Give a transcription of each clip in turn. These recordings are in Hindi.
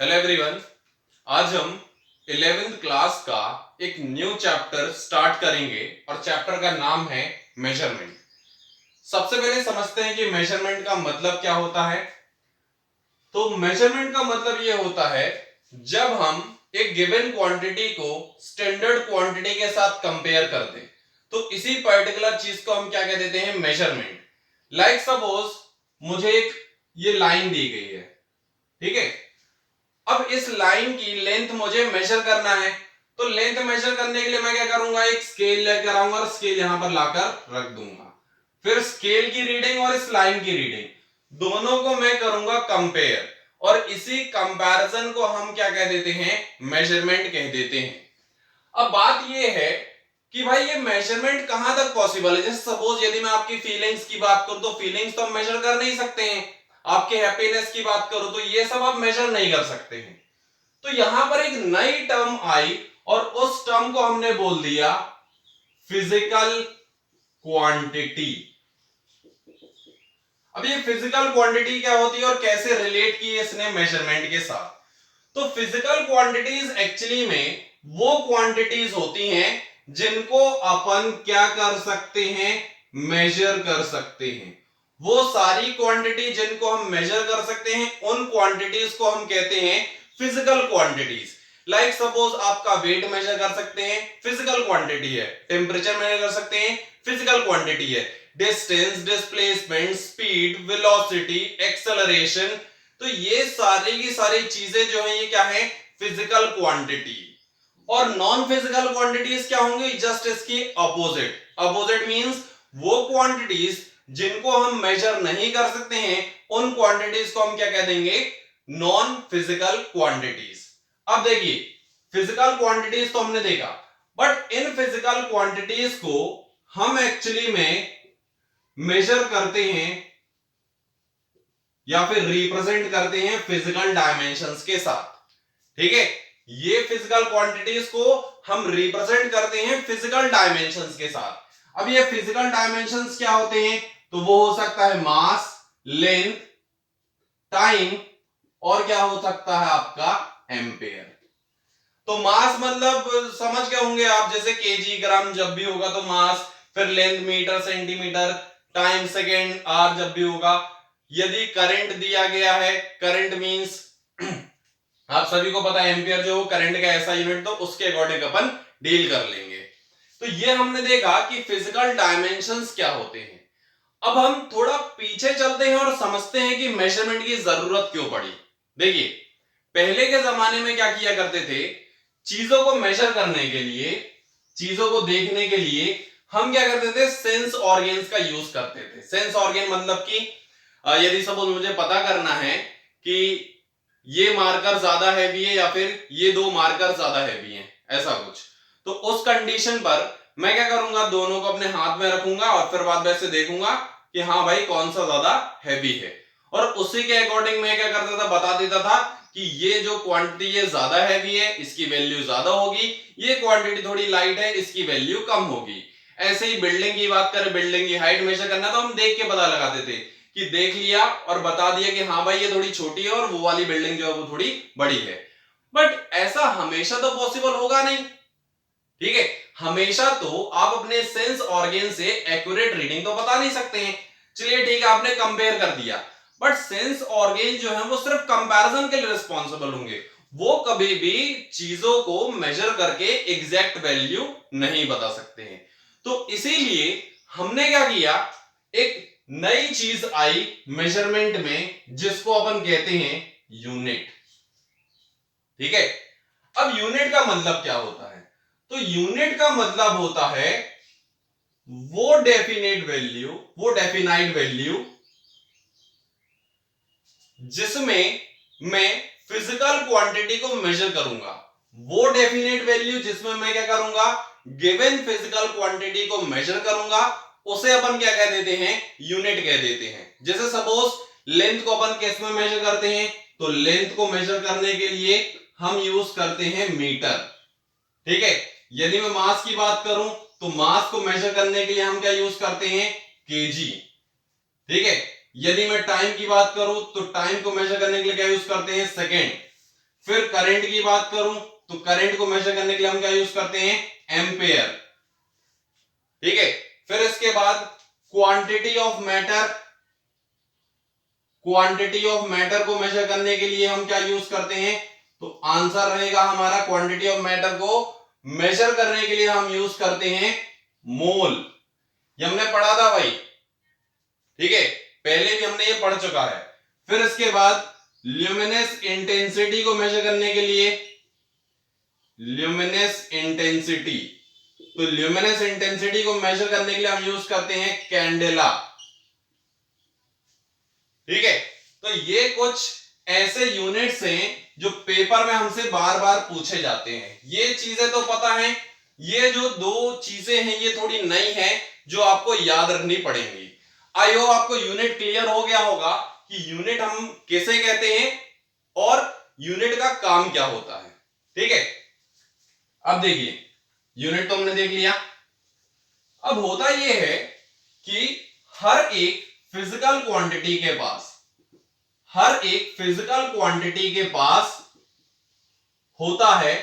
हेलो एवरीवन, आज हम 11th क्लास का एक न्यू चैप्टर स्टार्ट करेंगे और चैप्टर का नाम है मेजरमेंट। सबसे पहले समझते हैं कि मेजरमेंट का मतलब क्या होता है। तो मेजरमेंट का मतलब ये होता है जब हम एक गिवन क्वांटिटी को स्टैंडर्ड क्वांटिटी के साथ कंपेयर करते हैं तो इसी पर्टिकुलर चीज को हम क्या कह देते हैं, मेजरमेंट। लाइक सपोज मुझे एक ये लाइन दी गई है, ठीक है। अब इस लाइन की लेंथ मुझे मेजर करना है, तो लेंथ मेजर करने के लिए मैं क्या करूंगा, एक स्केल लेकर आऊंगा और स्केल यहां पर लाकर रख दूंगा। फिर स्केल की रीडिंग और इस लाइन की रीडिंग दोनों को मैं करूंगा कंपेयर, और इसी कंपैरिजन को हम क्या कह देते हैं, मेजरमेंट कह देते हैं। अब बात यह है कि भाई ये मेजरमेंट कहां तक पॉसिबल है। जैसे सपोज यदि मैं आपकी फीलिंग्स की बात करूं तो फीलिंग्स तो हम मेजर कर नहीं सकते हैं। आपके हैप्पीनेस की बात करूं तो ये सब आप मेजर नहीं कर सकते हैं। तो यहां पर एक नई टर्म आई और उस टर्म को हमने बोल दिया फिजिकल क्वांटिटी। अब ये फिजिकल क्वांटिटी क्या होती है और कैसे रिलेट की है इसने मेजरमेंट के साथ। तो फिजिकल क्वांटिटीज एक्चुअली में वो क्वांटिटीज होती हैं जिनको अपन क्या कर सकते हैं, मेजर कर सकते हैं। वो सारी क्वांटिटी जिनको हम मेजर कर सकते हैं उन क्वांटिटीज को हम कहते हैं फिजिकल क्वांटिटीज। लाइक सपोज आपका वेट मेजर कर सकते हैं, फिजिकल क्वांटिटी है। टेम्परेचर मेजर कर सकते हैं, फिजिकल क्वांटिटी है। Distance, displacement, speed, velocity, acceleration, तो ये सारी की सारी चीजें जो है ये क्या है, फिजिकल क्वांटिटी। और नॉन फिजिकल क्वांटिटीज क्या होंगी, जस्ट इसकी अपोजिट। अपोजिट मींस वो क्वांटिटीज जिनको हम मेजर नहीं कर सकते हैं उन क्वांटिटीज को हम क्या कह देंगे, नॉन फिजिकल क्वांटिटीज। अब देखिए फिजिकल क्वांटिटीज तो हमने देखा, बट इन फिजिकल क्वांटिटीज को हम एक्चुअली में मेजर करते हैं या फिर रिप्रेजेंट करते हैं फिजिकल डायमेंशंस के साथ, ठीक है। ये फिजिकल क्वांटिटीज को हम रिप्रेजेंट करते हैं फिजिकल डायमेंशंस के साथ। अब ये फिजिकल डायमेंशंस क्या होते हैं, तो वो हो सकता है मास, लेंथ, टाइम, और क्या हो सकता है आपका एम्पेयर। तो मास मतलब समझ गए होंगे आप, जैसे केजी, ग्राम जब भी होगा तो मास, फिर length metre, centimetre, time second, आर जब भी होगा। यदि करंट दिया गया है, करंट मींस आप सभी को पता है एम्पियर जो करंट का ऐसा यूनिट, तो उसके अकॉर्डिंग अपन डील कर लेंगे। तो ये हमने देखा कि फिजिकल डायमेंशंस क्या होते हैं। अब हम थोड़ा पीछे चलते हैं और समझते हैं कि मेजरमेंट की जरूरत क्यों पड़ी। देखिए पहले के जमाने में क्या किया करते थे, चीजों को मेजर करने के लिए, चीजों को देखने के लिए हम क्या करते थे, सेंस ऑर्गेन्स का यूज करते थे। सेंस ऑर्गेन मतलब कि यदि सपोज मुझे पता करना है कि ये मार्कर ज्यादा हैवी है या फिर ये दो मार्कर ज्यादा हैवी हैं, ऐसा कुछ, तो उस कंडीशन पर मैं क्या करूंगा, दोनों को अपने हाथ में रखूंगा और फिर बाद में से देखूंगा कि हाँ भाई कौन सा ज्यादा हैवी है, और उसी के अकॉर्डिंग मैं क्या करता था, बता देता था कि ये जो क्वांटिटी ये ज्यादा हैवी है इसकी वैल्यू ज्यादा होगी, ये क्वांटिटी थोड़ी लाइट है इसकी वैल्यू कम होगी। ऐसे ही बिल्डिंग की बात करें, बिल्डिंग की हाइट मेजर करना तो हम देख के पता लगाते थे कि देख लिया और बता दिया कि हाँ भाई ये थोड़ी छोटी है और वो वाली बिल्डिंग जो है वो थोड़ी बड़ी है। बट ऐसा हमेशा तो पॉसिबल होगा नहीं, ठीक है। हमेशा तो आप अपने सेंस ऑर्गन से एक्यूरेट रीडिंग तो बता नहीं सकते हैं। चलिए ठीक है, आपने कंपेयर कर दिया, बट सेंस ऑर्गन जो है वो सिर्फ कंपैरिजन के लिए रिस्पॉन्सिबल होंगे, वो कभी भी चीजों को मेजर करके एग्जैक्ट वैल्यू नहीं बता सकते हैं। तो इसीलिए हमने क्या किया, एक नई चीज आई मेजरमेंट में जिसको अपन कहते हैं यूनिट, ठीक है। अब यूनिट का मतलब क्या होता है, तो यूनिट का मतलब होता है वो डेफिनेट वैल्यू, वो डेफिनाइट वैल्यू जिसमें मैं फिजिकल क्वांटिटी को मेजर करूंगा। वो डेफिनेट वैल्यू जिसमें मैं क्या करूंगा, गिवन फिजिकल क्वांटिटी को मेजर करूंगा, उसे अपन क्या कह देते हैं, यूनिट कह देते हैं। जैसे सपोज लेंथ को अपन किस में मेजर करते हैं, तो लेंथ को मेजर करने के लिए हम यूज करते हैं मीटर, ठीक है। यदि मैं मास की बात करूं तो मास को मेजर करने के लिए हम क्या यूज करते हैं, केजी, ठीक है। यदि मैं टाइम की बात करूं तो टाइम को मेजर करने के लिए क्या यूज करते हैं, सेकेंड। फिर करंट की बात करूं तो करंट को मेजर करने के लिए हम क्या यूज करते हैं, एम्पेयर। ठीक है, फिर इसके बाद quantity of matter, quantity of matter को मेजर करने के लिए हम क्या यूज करते हैं, तो आंसर रहेगा हमारा क्वांटिटी ऑफ मैटर को मेजर करने के लिए हम यूज करते हैं मोल। ये हमने पढ़ा था भाई, ठीक है, पहले भी हमने ये पढ़ चुका है। फिर इसके बाद ल्यूमिनेस इंटेंसिटी को मेजर करने के लिए, ल्यूमिनेस इंटेंसिटी, तो ल्यूमिनेस इंटेंसिटी को मेजर करने के लिए हम यूज करते हैं कैंडेला। ठीक है, तो ये कुछ ऐसे यूनिट्स हैं जो पेपर में हमसे बार बार पूछे जाते हैं। ये चीजें तो पता है, ये जो दो चीजें हैं ये थोड़ी नई हैं जो आपको याद रखनी पड़ेंगी। आई होप आपको यूनिट क्लियर हो गया होगा कि यूनिट हम कैसे कहते हैं और यूनिट का काम क्या होता है। ठीक है, अब देखिए यूनिट तो हमने देख लिया। अब होता यह है कि हर एक फिजिकल क्वांटिटी के पास, हर एक फिजिकल क्वांटिटी के पास होता है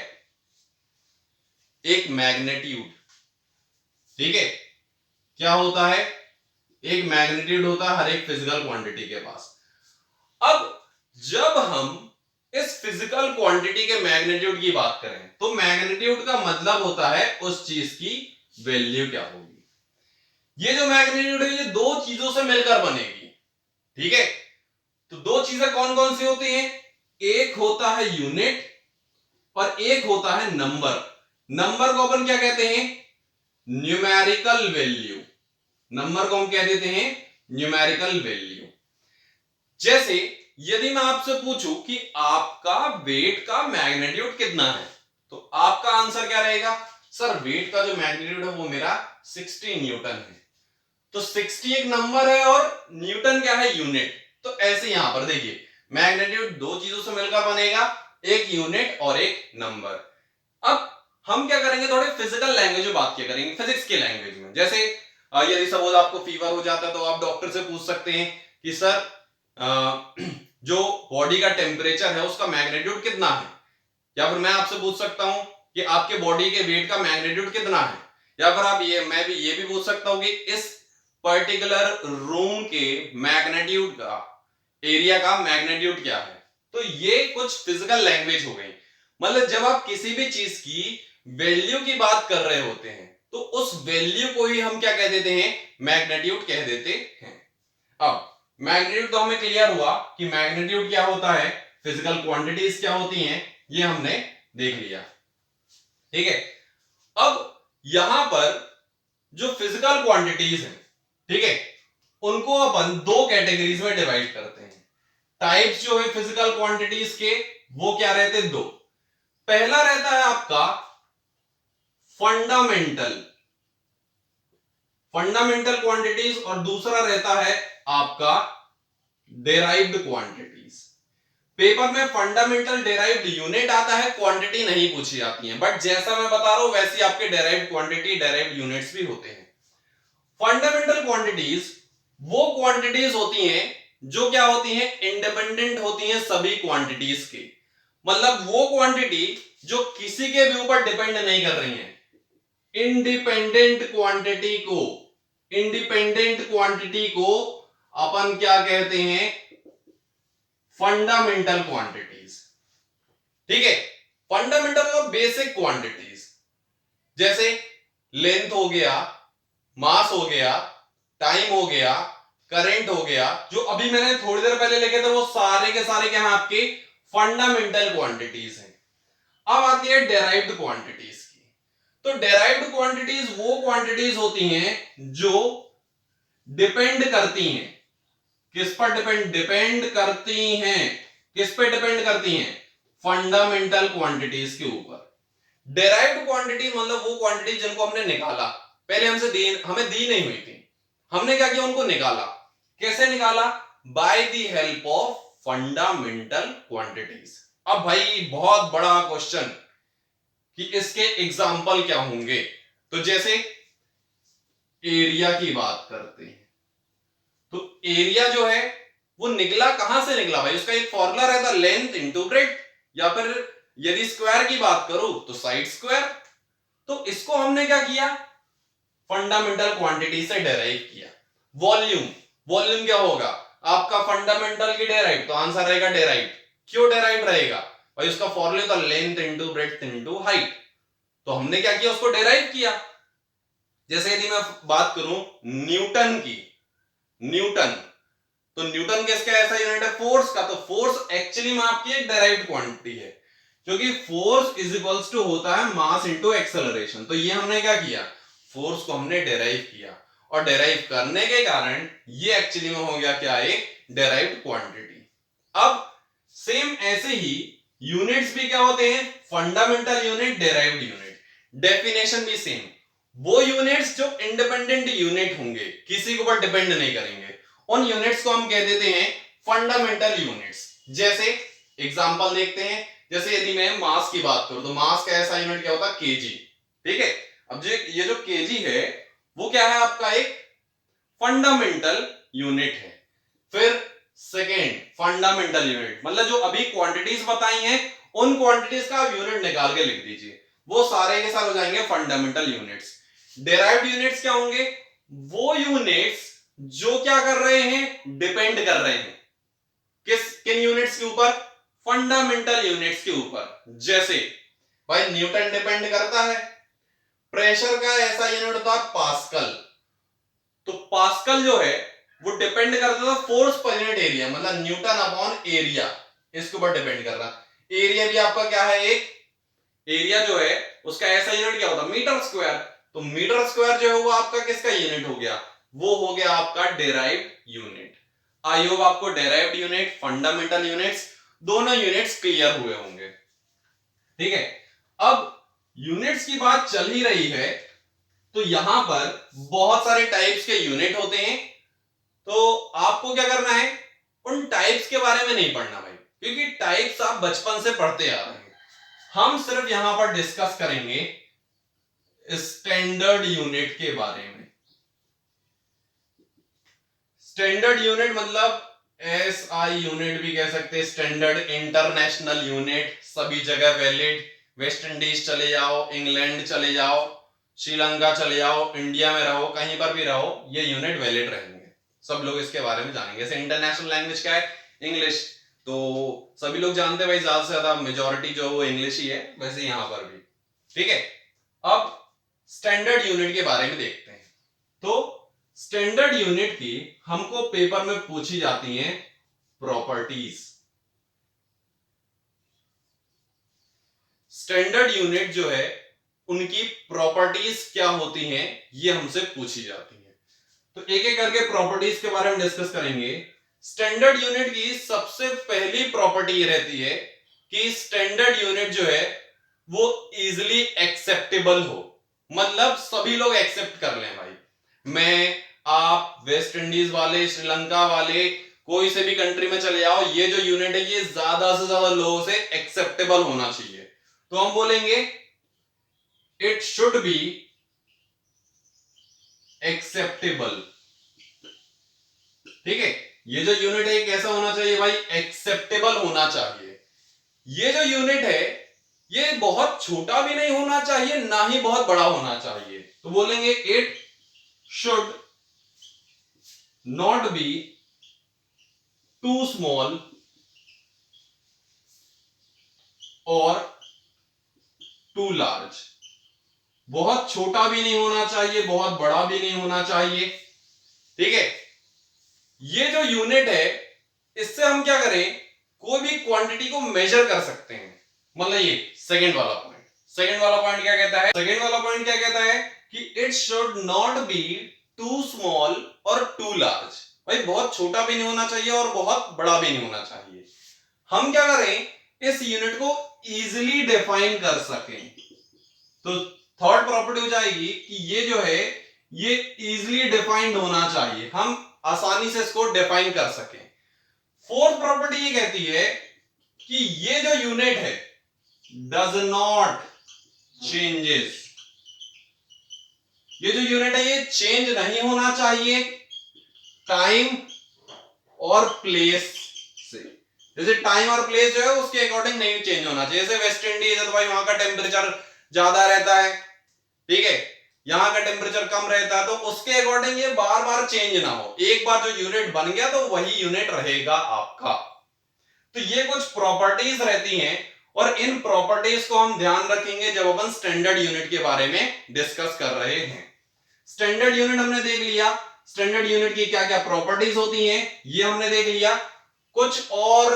एक मैग्नीट्यूड। ठीक है, क्या होता है, एक मैग्नीट्यूड होता है हर एक फिजिकल क्वांटिटी के पास। अब जब हम इस फिजिकल क्वांटिटी के मैग्नीट्यूड की बात करें तो मैग्नीट्यूड का मतलब होता है उस चीज की वैल्यू क्या होगी। ये जो मैग्नीट्यूड है ये दो चीजों से मिलकर बनेगी। ठीक है, तो दो चीजें कौन कौन सी होती हैं, एक होता है यूनिट और एक होता है नंबर। नंबर को अपन क्या कहते हैं, न्यूमेरिकल वैल्यू। नंबर को हम क्या देते हैं, न्यूमेरिकल वैल्यू। जैसे यदि मैं आपसे पूछूं कि आपका वेट का मैग्नीट्यूड कितना है, तो आपका आंसर क्या रहेगा, सर वेट का जो मैग्नीट्यूड है वो मेरा 60 न्यूटन है। तो 60 एक नंबर है और न्यूटन क्या है, यूनिट। तो ऐसे यहां पर देखिए मैग्नीट्यूड दो चीजों से मिलकर बनेगा, एक यूनिट और एक नंबर। अब हम क्या करेंगे, थोड़े फिजिकल लैंग्वेज में बात किया करेंगे, फिजिक्स के लैंग्वेज में। जैसे यदि सपोज आपको फीवर हो जाता है तो आप डॉक्टर से पूछ सकते हैं कि सर जो बॉडी का टेम्परेचर है उसका मैग्नीट्यूड कितना है, या फिर मैं आपसे पूछ सकता हूं कि आपके बॉडी के वेट का मैग्नीट्यूड कितना है, या फिर आप मैं ये भी पूछ सकता हूं कि इस पर्टिकुलर रूम के मैग्नीट्यूड का, एरिया का मैग्नीट्यूड क्या है। तो ये कुछ फिजिकल लैंग्वेज हो गई। मतलब जब आप किसी भी चीज की वैल्यू की बात कर रहे होते हैं तो उस वैल्यू को ही हम क्या कह देते हैं, मैग्नीट्यूड कह देते हैं। अब मैग्नीट्यूड तो हमें क्लियर हुआ कि मैग्नीट्यूड क्या होता है, फिजिकल क्वांटिटीज क्या होती हैं, ये हमने देख लिया। ठीक है, अब यहां पर जो फिजिकल क्वांटिटीज हैं, ठीक है, उनको अपन दो कैटेगरीज में डिवाइड करते हैं। टाइप्स जो है फिजिकल क्वांटिटीज के वो क्या रहते हैं, दो। पहला रहता है आपका फंडामेंटल, फंडामेंटल क्वांटिटीज, और दूसरा रहता है आपका डेराइव्ड क्वांटिटीज। पेपर में फंडामेंटल डेराइव्ड यूनिट आता है, क्वांटिटी नहीं पूछी जाती है, बट जैसा मैं बता रहा हूं वैसे आपके डेराइव्ड क्वांटिटी, डेराइव्ड यूनिट्स भी होते हैं। फंडामेंटल क्वांटिटीज वो क्वांटिटीज होती हैं जो क्या होती हैं, इंडिपेंडेंट होती हैं सभी क्वांटिटीज के। मतलब वो क्वांटिटी जो किसी के भी ऊपर डिपेंड नहीं कर रही है। इंडिपेंडेंट क्वांटिटी को, इंडिपेंडेंट क्वांटिटी को अपन क्या कहते हैं, फंडामेंटल क्वांटिटीज। ठीक है, फंडामेंटल और बेसिक क्वांटिटीज जैसे लेंथ हो गया, मास हो गया, टाइम हो गया, करंट हो गया, जो अभी मैंने थोड़ी देर पहले लिखे थे वो सारे के सारे क्या हैं आपके फंडामेंटल क्वांटिटीज हैं। अब आती है डेराइव्ड क्वांटिटीज की। तो डेराइव्ड क्वांटिटीज वो क्वांटिटीज होती हैं जो डिपेंड करती हैं, किस पर डिपेंड करती हैं, किस पे डिपेंड करती हैं, फंडामेंटल क्वांटिटीज के ऊपर। डेराइव्ड क्वांटिटी मतलब वो क्वांटिटी जिनको हमने निकाला, पहले हमें दी नहीं हुई थी, हमने क्या किया, उनको निकाला। कैसे निकाला, by the help of fundamental quantities. अब भाई बहुत बड़ा क्वेश्चन कि इसके एग्जाम्पल क्या होंगे। तो जैसे एरिया की बात करते हैं, तो एरिया जो है वो निकला कहां से निकला भाई, उसका एक फॉर्मूला रहता लेंथ इनटू ब्रेड्थ, या फिर यदि स्क्वायर की बात करूं तो साइड स्क्वायर। तो इसको हमने क्या किया, फंडामेंटल क्वांटिटी से डेराइव किया। वॉल्यूम, वॉल्यूम क्या होगा आपका फंडामेंटल की डेराइव, तो आंसर रहेगा डेराइव। क्यों डेराइव रहेगा भाई, उसका फॉर्मूला था length into breadth into height. तो हमने क्या किया, उसको डेराइव किया। जैसे यदि मैं बात करूं न्यूटन की, न्यूटन, तो न्यूटन किसका ऐसा यूनिट है, फोर्स का। तो फोर्स एक्चुअली में आपकी एक डेराइव्ड क्वांटिटी है, क्योंकि फोर्स इज इक्वल्स टू होता है मास इनटू एक्सेलरेशन। तो ये हमने क्या किया, फोर्स को हमने डेराइव किया, और डेराइव करने के कारण ये एक्चुअली में हो गया क्या, एक डेराइव्ड क्वांटिटी। अब सेम ऐसे ही यूनिट्स भी क्या होते हैं, fundamental unit, derived unit. Definition भी सेम, वो यूनिट्स जो इंडिपेंडेंट यूनिट होंगे, किसी के ऊपर डिपेंड नहीं करेंगे, उन यूनिट्स को हम कह देते हैं फंडामेंटल यूनिट्स। जैसे एग्जांपल देखते हैं, जैसे यदि मैं मास की बात करूं तो मास का ऐसा यूनिट क्या होता है, केजी। ठीक है, अब जो ये जो केजी है वो क्या है आपका एक फंडामेंटल यूनिट है। फिर सेकेंड फंडामेंटल यूनिट, मतलब जो अभी क्वांटिटीज बताई हैं उन क्वांटिटीज का आप यूनिट निकाल के लिख दीजिए, वो सारे के सारे हो जाएंगे फंडामेंटल यूनिट्स। डेराइव्ड यूनिट्स क्या होंगे, वो यूनिट्स जो क्या कर रहे हैं, डिपेंड कर रहे हैं किन यूनिट्स के ऊपर, फंडामेंटल यूनिट्स के ऊपर। जैसे भाई न्यूटन डिपेंड करता है, प्रेशर का ऐसा यूनिट होता है पास्कल। तो पास्कल जो है वो डिपेंड करता था फोर्स पर यूनिट एरिया, मतलब न्यूटन अपॉन एरिया, इसके ऊपर डिपेंड कर रहा। एरिया भी आपका क्या है, एक एरिया जो है उसका ऐसा यूनिट क्या होता है, मीटर स्क्वायर। तो मीटर स्क्वायर जो है वो आपका किसका यूनिट हो गया, वो हो गया आपका डेराइव्ड यूनिट। आई होप आपको डेराइव्ड यूनिट, फंडामेंटल यूनिट्स, दोनों यूनिट्स क्लियर हुए होंगे। ठीक है, अब यूनिट्स की बात चल ही रही है, तो यहां पर बहुत सारे टाइप्स के यूनिट होते हैं। तो आपको क्या करना है, उन टाइप्स के बारे में नहीं पढ़ना भाई, क्योंकि टाइप्स आप बचपन से पढ़ते आ रहे हैं। हम सिर्फ यहां पर डिस्कस करेंगे स्टैंडर्ड यूनिट के बारे में। स्टैंडर्ड यूनिट मतलब एसआई यूनिट भी कह सकते हैं, स्टैंडर्ड इंटरनेशनल यूनिट, सभी जगह वैलिड। वेस्ट इंडीज चले जाओ, इंग्लैंड चले जाओ, श्रीलंका चले जाओ, इंडिया में रहो, कहीं पर भी रहो, ये यूनिट वैलिड रहेंगे। सब लोग इसके बारे में जानेंगे। जैसे इंटरनेशनल लैंग्वेज क्या है, इंग्लिश, तो सभी लोग जानते हैं भाई, ज्यादा से ज्यादा मेजोरिटी जो वो इंग्लिश ही है, वैसे यहां पर भी। ठीक है, अब स्टैंडर्ड यूनिट के बारे में देखते हैं। तो स्टैंडर्ड यूनिट की हमको पेपर में पूछी जाती हैं प्रॉपर्टीज। स्टैंडर्ड यूनिट जो है उनकी प्रॉपर्टीज क्या होती हैं, ये हमसे पूछी जाती है। तो एक एक करके प्रॉपर्टीज के बारे में डिस्कस करेंगे। स्टैंडर्ड यूनिट की सबसे पहली प्रॉपर्टी ये रहती है कि स्टैंडर्ड यूनिट जो है वो इजीली एक्सेप्टेबल हो, मतलब सभी लोग एक्सेप्ट कर लें भाई। मैं, आप, वेस्ट इंडीज वाले, श्रीलंका वाले, कोई से भी कंट्री में चले जाओ, ये जो यूनिट है ये ज्यादा से ज्यादा लोगों से एक्सेप्टेबल होना चाहिए। तो हम बोलेंगे इट शुड बी एक्सेप्टेबल। ठीक है, ये जो यूनिट है कैसा होना चाहिए भाई, एक्सेप्टेबल होना चाहिए। ये जो यूनिट है ये बहुत छोटा भी नहीं होना चाहिए, ना ही बहुत बड़ा होना चाहिए। तो बोलेंगे it should not be too small और टू लार्ज। बहुत छोटा भी नहीं होना चाहिए, बहुत बड़ा भी नहीं होना चाहिए। ठीक है, ये जो यूनिट है इससे हम क्या करें, कोई भी क्वांटिटी को मेजर कर सकते हैं। मतलब ये सेकंड वाला पॉइंट, सेकंड वाला पॉइंट क्या कहता है, सेकंड वाला पॉइंट क्या कहता है कि it should not be too small और टू लार्ज। भाई बहुत छोटा भी नहीं होना चाहिए और बहुत बड़ा भी नहीं होना चाहिए। हम क्या करें, इस यूनिट को इजीली डिफाइन कर सकें। तो थर्ड प्रॉपर्टी हो जाएगी कि ये जो है ये इजीली डिफाइंड होना चाहिए, हम आसानी से इसको डिफाइन कर सकें। फोर्थ प्रॉपर्टी ये कहती है कि ये जो यूनिट है डज नॉट चेंजेस। ये जो यूनिट है ये चेंज नहीं होना चाहिए टाइम और प्लेस से। जैसे टाइम और प्लेस जो है उसके अकॉर्डिंग नहीं चेंज होना चाहिए। जैसे वेस्ट इंडीज है तो भाई वहां का टेम्परेचर ज्यादा रहता है, ठीक है, यहाँ का टेम्परेचर कम रहता है, तो उसके अकॉर्डिंग ये बार बार चेंज ना हो, एक बार जो यूनिट बन गया तो वही यूनिट रहेगा आपका। तो ये कुछ प्रॉपर्टीज रहती हैं और इन प्रॉपर्टीज को हम ध्यान रखेंगे जब अपन स्टैंडर्ड यूनिट के बारे में डिस्कस कर रहे हैं। स्टैंडर्ड यूनिट हमने देख लिया, स्टैंडर्ड यूनिट की क्या क्या प्रॉपर्टीज होती हैं ये हमने देख लिया। कुछ और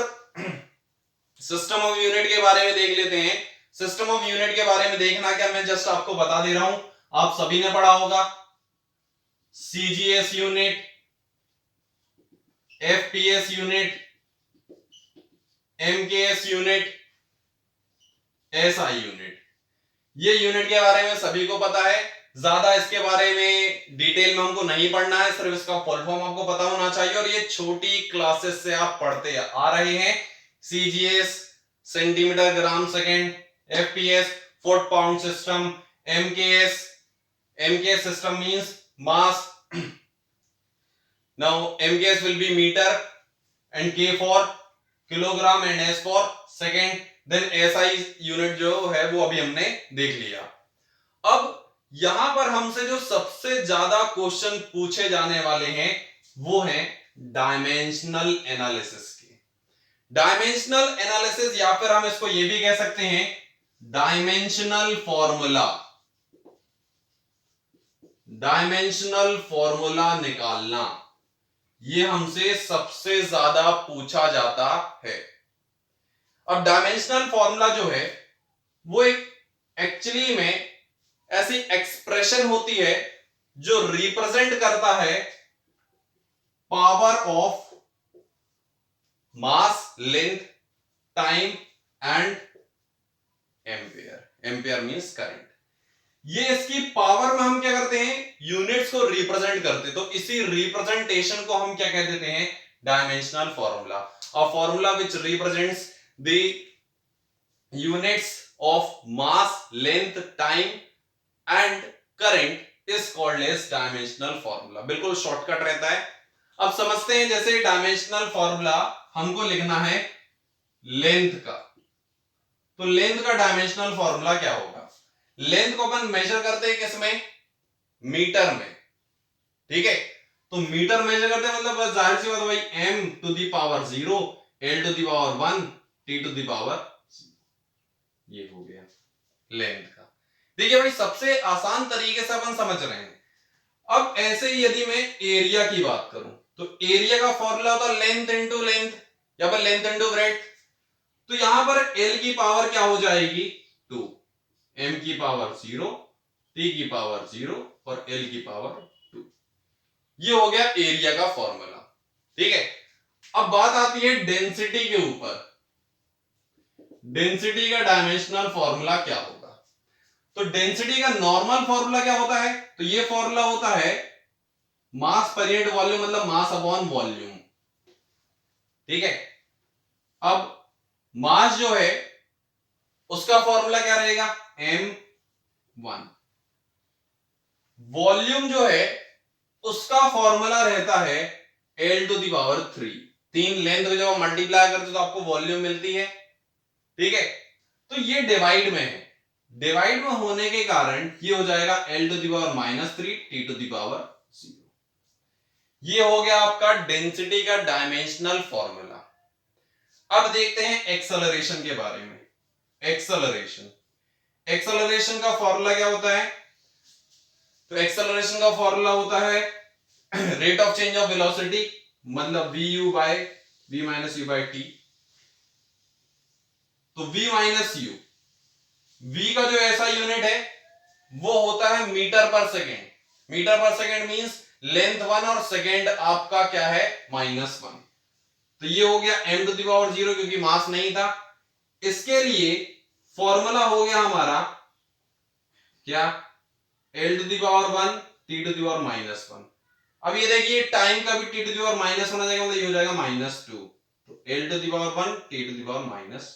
सिस्टम ऑफ यूनिट के बारे में देख लेते हैं। सिस्टम ऑफ यूनिट के बारे में देखना क्या, मैं जस्ट आपको बता दे रहा हूं, आप सभी ने पढ़ा होगा CGS unit, FPS unit, MKS unit, SI unit. ये यूनिट के बारे में सभी को पता है, ज्यादा इसके बारे में डिटेल में हमको नहीं पढ़ना है, सिर्फ इसका फुल फॉर्म आपको पता होना चाहिए और ये छोटी क्लासेस से आप पढ़ते आ रहे हैं। CGS centimetre gram second, FPS foot pound system, MKS system means mass, now mks will be meter and k for kilogram and s for second, then SI unit जो है वो अभी हमने देख लिया। अब यहां पर हमसे जो सबसे ज्यादा क्वेश्चन पूछे जाने वाले हैं वो है डायमेंशनल एनालिसिस के। डायमेंशनल एनालिसिस या फिर हम इसको ये भी कह सकते हैं डायमेंशनल फॉर्मूला। डायमेंशनल फॉर्मूला निकालना ये हमसे सबसे ज्यादा पूछा जाता है। अब डायमेंशनल फॉर्मूला जो है वो एक एक्चुअली में ऐसी एक्सप्रेशन होती है जो रिप्रेजेंट करता है power of mass, length, time and ampere. Ampere means current. ये इसकी पावर में हम क्या करते हैं, यूनिट्स को रिप्रेजेंट करते हैं, तो इसी रिप्रेजेंटेशन को हम क्या कह देते हैं, dimensional formula. A formula which represents the units of mass, length, time and current is called as dimensional formula. बिल्कुल शॉर्टकट रहता है। अब समझते हैं, जैसे डायमेंशनल फॉर्मूला हमको लिखना है लेंथ का, तो लेंथ का डायमेंशनल फॉर्मूला क्या होगा। लेंथ को अपन मेजर करते हैं किसमें, मीटर में, ठीक है। तो मीटर मेजर करते हैं मतलब जाहिर सी बात है भाई m to the power 0, l to the power 1, t to the power, ये हो गया लेंथ का। देखिए भाई सबसे आसान तरीके से अपन समझ रहे हैं। अब ऐसे ही यदि मैं एरिया की बात करूं तो एरिया का फॉर्मूला होता है लेंथ इनटू लेंथ या फिर लेंथ इनटू ब्रेड्थ। तो यहां पर l की पावर क्या हो जाएगी 2, m की पावर 0, t की पावर 0 और l की पावर 2। ये हो गया एरिया का फॉर्मूला, ठीक है। अब बात आती है डेंसिटी के ऊपर। डेंसिटी का डायमेंशनल फॉर्मूला क्या होगा। तो डेंसिटी का नॉर्मल फॉर्मूला क्या होता है, तो ये फॉर्मूला होता है मास पर यूनिट वॉल्यूम, मतलब मास अपॉन वॉल्यूम, ठीक है। अब मास जो है उसका फॉर्मूला क्या रहेगा m1। वॉल्यूम जो है उसका फॉर्मूला रहता है l to the power 3। 3 length को जब आप मल्टीप्लाई करते तो आपको वॉल्यूम मिलती है, ठीक है। तो ये डिवाइड में है, डिवाइड में होने के कारण ये हो जाएगा l to the power -3, t to the power 0। ये हो गया आपका डेंसिटी का डायमेंशनल फॉर्मूला। अब देखते हैं एक्सेलरेशन के बारे में। एक्सेलरेशन का फॉर्मूला क्या होता है, तो एक्सेलरेशन का फॉर्मूला होता है rate of change of velocity, मतलब vu by v minus u by t। तो v माइनस u, v का जो ऐसा यूनिट है वो होता है मीटर पर सेकेंड। मीटर पर सेकेंड मींस लेंथ 1 और सेकेंड आपका क्या है -1। तो ये हो गया m टू द पावर 0 क्योंकि मास नहीं था। इसके लिए फॉर्मूला हो गया हमारा क्या, l to the power 1, t to the power -1। अब ये देखिए टाइम का भी t टू द पावर -1 आ जाएगा, मतलब ये हो जाएगा -2। तो l to the power 1, t to the power -2।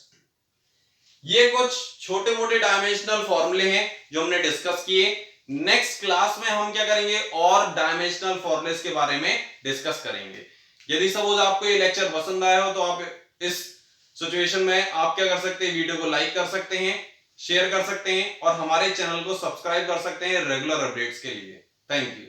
ये कुछ छोटे मोटे डायमेंशनल फॉर्मूले हैं जो हमने डिस्कस किए। नेक्स्ट क्लास में हम क्या करेंगे, और डायमेंशनल फॉर्मूलेस के बारे में डिस्कस करेंगे। यदि सपोज आपको ये लेक्चर पसंद आया हो तो आप इस सिचुएशन में आप क्या कर सकते हैं, वीडियो को लाइक कर सकते हैं, शेयर कर सकते हैं और हमारे चैनल को सब्सक्राइब कर सकते हैं रेगुलर अपडेट्स के लिए। Thank you.